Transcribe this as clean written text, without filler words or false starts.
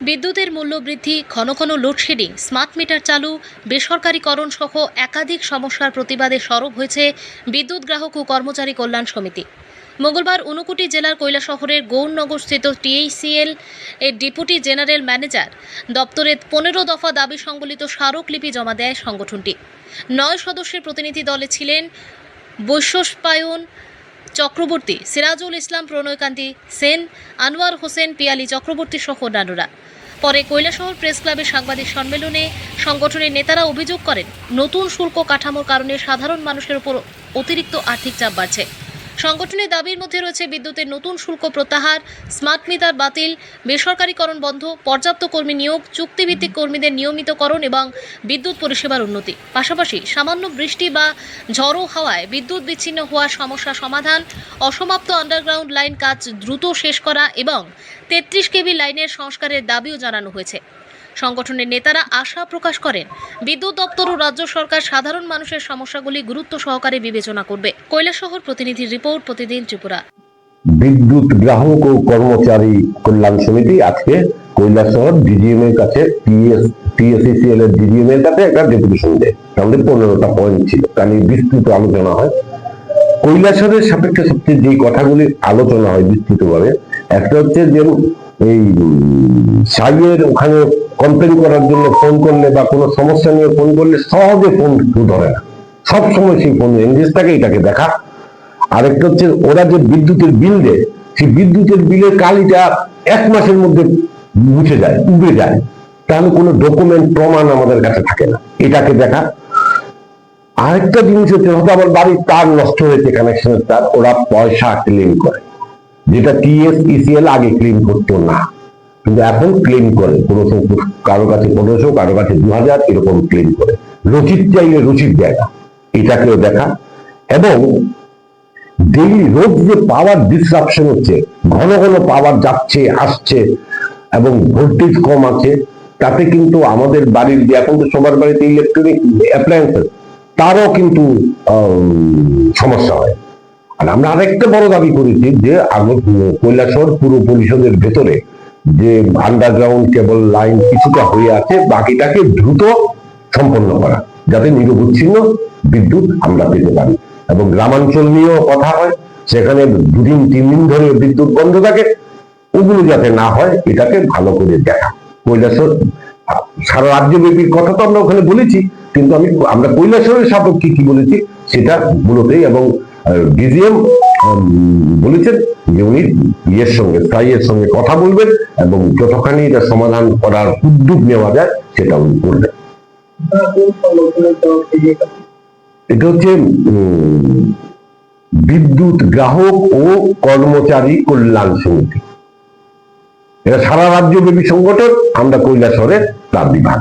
বিদ্যুতের মূল্য বৃদ্ধি, ঘন ঘন লোডশেডিং, স্মার্ট মিটার চালু, বেসরকারীকরণ সহ একাধিক সমস্যার প্রতিবাদে সরব হয়েছে বিদ্যুৎ গ্রাহক ও কর্মচারী কল্যাণ সমিতি। মঙ্গলবার ঊনকোটি জেলার কৈলাসহরের গৌরনগরস্থিত টিএইচসিএল এর ডেপুটি জেনারেল ম্যানেজার দপ্তরে 15 দফা দাবি সংবলিত স্মারকলিপি জমা দেয় সংগঠনটি। 9 সদস্যের প্রতিনিধি দলে ছিলেন বৈশ্বস্পায়ন চক্রবর্তী, সিরাজুল ইসলাম, প্রণয়কান্তি সেন, আনোয়ার হোসেন, পিয়ালি চক্রবর্তী সহ অন্যান্যরা। পরে কৈলাসহর প্রেস ক্লাবের সাংবাদিক সম্মেলনে সংগঠনের নেতারা অভিযোগ করেন, নতুন শুল্ক কাঠামোর কারণে সাধারণ মানুষের উপর অতিরিক্ত আর্থিক চাপ বাড়ছে। সংগঠনের দাবির মধ্যে রয়েছে বিদ্যুতের নতুন শুল্ক প্রত্যাহার, স্মার্ট মিটার বাতিল, বেসরকারীকরণ বন্ধ, পর্যাপ্ত কর্মী নিয়োগ, চুক্তিভিত্তিক কর্মীদের নিয়মিতকরণ এবং বিদ্যুৎ পরিষেবার উন্নতি। পাশাপাশি সামান্য বৃষ্টি বা ঝড়ো হাওয়ায় বিদ্যুৎ বিচ্ছিন্ন হওয়ার সমস্যা সমাধান, অসমাপ্ত আন্ডারগ্রাউন্ড লাইন কাজ দ্রুত শেষ করা এবং 33 কেভি লাইনের সংস্কারের দাবিও জানানো হয়েছে। সংগঠনের নেতারা আশা প্রকাশ করেন, বিদ্যুৎ দপ্তর ও রাজ্য সরকার সাধারণ মানুষের সমস্যাগুলি গুরুত্ব সহকারে বিবেচনা করবে। কৈলাসহর প্রতিনিধির রিপোর্ট, প্রতিদিন ত্রিপুরা। বিদ্যুৎ গ্রাহক ও কর্মচারী কল্যাণ সমিতি আজকে কৈলাসহর ডিজিএম এর কাছে টিএসসিএল এর ডিজিএম এর কাছে একটা ডেপুটেশন দেয়। আমাদের 15টা পয়েন্ট ছিল, তা নিয়ে বিস্তৃত আলোচনা হয়। কৈলাসহরের সাপেক্ষে সবচেয়ে যে কথাগুলি আলোচনা হয় বিস্তৃতভাবে, একটা হচ্ছে যে এই সাইয়ের ওখানে কমপ্লেন করার জন্য ফোন করলে বা কোনো সমস্যা নিয়ে ফোন করলে সহজে ফোন ধরে না, সবসময় সেই ফোন এনগেজ থাকে, এটাকে দেখা। আরেকটা হচ্ছে ওরা যে বিদ্যুতের বিল দেয়, সেই বিদ্যুতের বিলের কালিটা 1 মাসের মধ্যে মুছে যায়, উবে যায়, তাহলে কোনো ডকুমেন্ট প্রমাণ আমাদের কাছে থাকে না, এটাকে দেখা। আরেকটা জিনিস হচ্ছে, হয়তো আমার বাড়ির তার নষ্ট হয়েছে, কানেকশনের তার, ওরা পয়সা ক্লেম করে, যেটা টিএসইসিএল আগে ক্লেম করতো না, কিন্তু এখন ক্লেম করে। কারো কাছে 1500, কারো কাছে 2000, এরকম ক্লেম করে। রসিদ চাইলে রসিদ দেয় না, এটাকেও দেখা। এবং ডেইলি রোজ যে পাওয়ার ডিসরাপশন হচ্ছে, ঘন ঘন পাওয়ার যাচ্ছে আসছে এবং ভোল্টেজ কম আছে, তাতে কিন্তু আমাদের বাড়ির যে এখন তো সবার বাড়িতে ইলেকট্রনিক অ্যাপ্লায়েন্সেস, তারও কিন্তু সমস্যা হয়। আর আমরা আরেকটা বড় দাবি করেছি যে কৈলাসহর পুর পরিষদের ভেতরে যে আন্ডারগ্রাউন্ড কেবল লাইন কিছুটা হয়ে আছে, বাকিটাকে দ্রুত সম্পন্ন করা, যাতে নিরবচ্ছিন্ন বিদ্যুৎ আমরা পেতে পারি। এবং গ্রামাঞ্চল নিয়েও কথা হয়, সেখানে 2 দিন 3 দিন ধরে বিদ্যুৎ বন্ধ থাকে, ওগুলো যাতে না হয়, এটাকে ভালো করে দেখা। কৈলাসহর সারা রাজ্যব্যাপীর কথা তো আমরা ওখানে বলেছি, কিন্তু আমরা কৈলাসহরের সাপেক্ষে কি বলেছি সেটা মূলতই। এবং ডিজিএম বলেছেন যে উনি স্থায়ীর সঙ্গে কথা বলবেন এবং যতখানি এটা সমাধান করার উদ্যোগ নেওয়া যায় সেটা উনি করবেন। এটা হচ্ছে বিদ্যুৎ গ্রাহক ও কর্মচারী কল্যাণ সমিতি, এটা সারা রাজ্যব্যাপী সংগঠন, আমরা কৈলাসহরের তার বিভাগ।